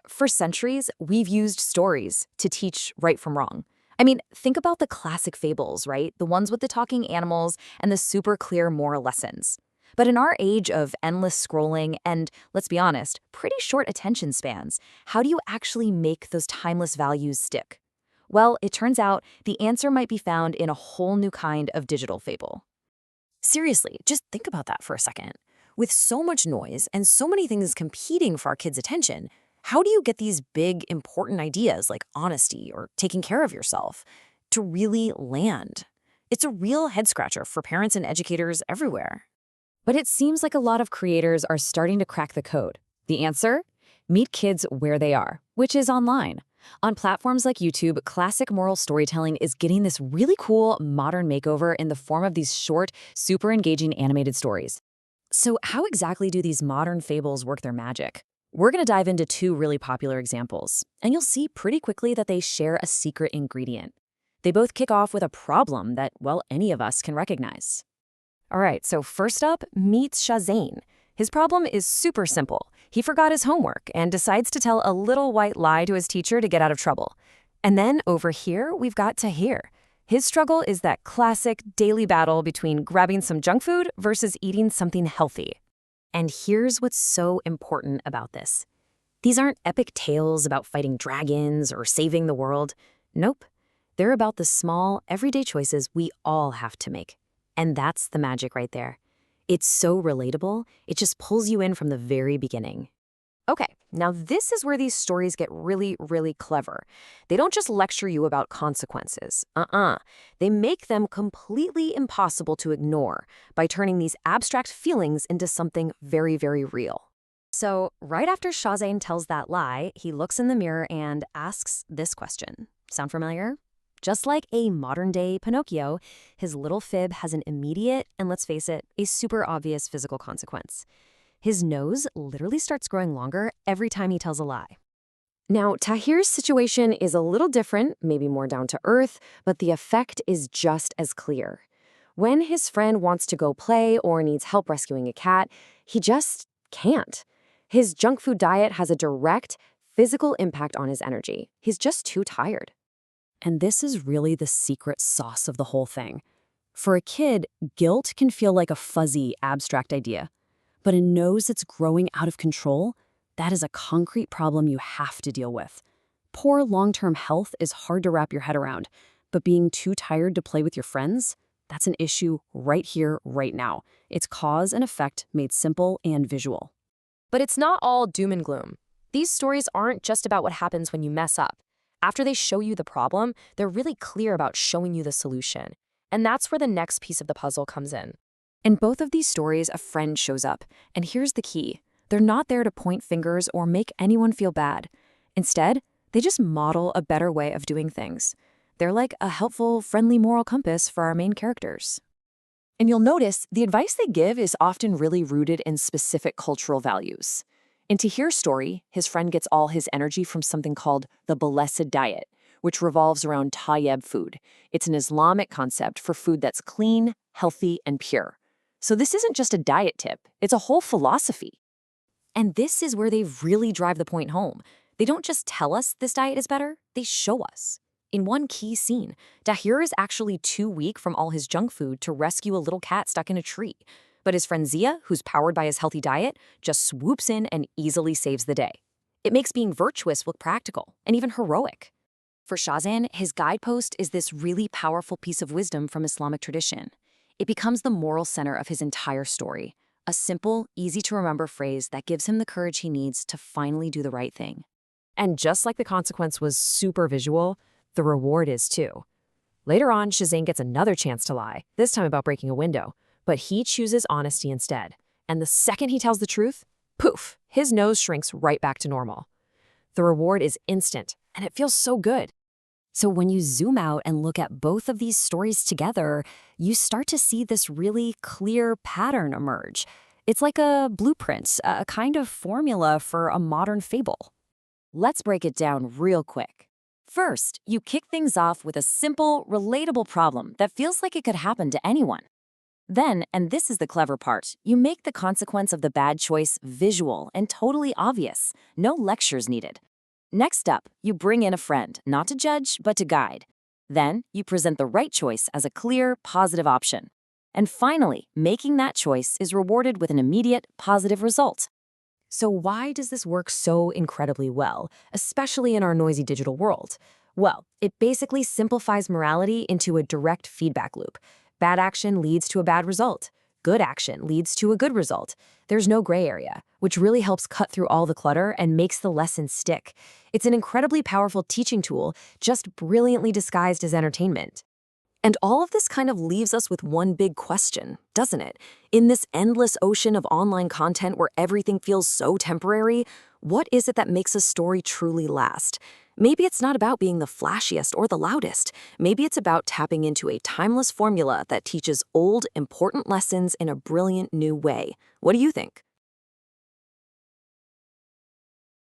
For centuries, we've used stories to teach right from wrong. I mean, think about the classic fables, right? The ones with the talking animals and the super clear moral lessons. But in our age of endless scrolling and, let's be honest, pretty short attention spans, how do you actually make those timeless values stick? Well, it turns out the answer might be found in a whole new kind of digital fable. Seriously, just think about that for a second. With so much noise and so many things competing for our kids' attention, how do you get these big, important ideas like honesty or taking care of yourself to really land? It's a real head scratcher for parents and educators everywhere. But it seems like a lot of creators are starting to crack the code. The answer? Meet kids where they are, which is online. On platforms like YouTube, classic moral storytelling is getting this really cool modern makeover in the form of these short, super engaging animated stories. So how exactly do these modern fables work their magic? We're going to dive into two really popular examples, and you'll see pretty quickly that they share a secret ingredient. They both kick off with a problem that, well, any of us can recognize. All right, so first up, meet Shazane. His problem is super simple. He forgot his homework and decides to tell a little white lie to his teacher to get out of trouble. And then over here, we've got Tahir. His struggle is that classic daily battle between grabbing some junk food versus eating something healthy. And here's what's so important about this. These aren't epic tales about fighting dragons or saving the world. Nope. They're about the small, everyday choices we all have to make. And that's the magic right there. It's so relatable, it just pulls you in from the very beginning. Okay, now this is where these stories get really, really clever. They don't just lecture you about consequences. They make them completely impossible to ignore by turning these abstract feelings into something very, very real. So, right after Shazane tells that lie, he looks in the mirror and asks this question. Sound familiar? Just like a modern-day Pinocchio, his little fib has an immediate, and let's face it, a super obvious physical consequence. His nose literally starts growing longer every time he tells a lie. Now, Tahir's situation is a little different, maybe more down to earth, but the effect is just as clear. When his friend wants to go play or needs help rescuing a cat, he just can't. His junk food diet has a direct physical impact on his energy. He's just too tired. And this is really the secret sauce of the whole thing. For a kid, guilt can feel like a fuzzy, abstract idea. But a nose that's growing out of control, that is a concrete problem you have to deal with. Poor long-term health is hard to wrap your head around, but being too tired to play with your friends, that's an issue right here, right now. It's cause and effect made simple and visual. But it's not all doom and gloom. These stories aren't just about what happens when you mess up. After they show you the problem, they're really clear about showing you the solution. And that's where the next piece of the puzzle comes in. In both of these stories, a friend shows up. And here's the key. They're not there to point fingers or make anyone feel bad. Instead, they just model a better way of doing things. They're like a helpful, friendly moral compass for our main characters. And you'll notice the advice they give is often really rooted in specific cultural values. In Tahir's story, his friend gets all his energy from something called the blessed diet, which revolves around tayyib food. It's an Islamic concept for food that's clean, healthy, and pure. So this isn't just a diet tip, it's a whole philosophy. And this is where they really drive the point home. They don't just tell us this diet is better, they show us. In one key scene, Tahir is actually too weak from all his junk food to rescue a little cat stuck in a tree. But his friend Zia, who's powered by his healthy diet, just swoops in and easily saves the day. It makes being virtuous look practical and even heroic. For Shazan, his guidepost is this really powerful piece of wisdom from Islamic tradition. It becomes the moral center of his entire story, a simple, easy-to-remember phrase that gives him the courage he needs to finally do the right thing. And just like the consequence was super visual, the reward is too. Later on, Shazane gets another chance to lie, this time about breaking a window. But he chooses honesty instead. And the second he tells the truth, poof, his nose shrinks right back to normal. The reward is instant, and it feels so good. So when you zoom out and look at both of these stories together, you start to see this really clear pattern emerge. It's like a blueprint, a kind of formula for a modern fable. Let's break it down real quick. First, you kick things off with a simple, relatable problem that feels like it could happen to anyone. Then, and this is the clever part, you make the consequence of the bad choice visual and totally obvious. No lectures needed. Next up, you bring in a friend, not to judge, but to guide. Then, you present the right choice as a clear, positive option. And finally, making that choice is rewarded with an immediate, positive result. So why does this work so incredibly well, especially in our noisy digital world? Well, it basically simplifies morality into a direct feedback loop. Bad action leads to a bad result. Good action leads to a good result. There's no gray area, which really helps cut through all the clutter and makes the lesson stick. It's an incredibly powerful teaching tool, just brilliantly disguised as entertainment. And all of this kind of leaves us with one big question, doesn't it? In this endless ocean of online content where everything feels so temporary, what is it that makes a story truly last? Maybe it's not about being the flashiest or the loudest. Maybe it's about tapping into a timeless formula that teaches old, important lessons in a brilliant new way. What do you think?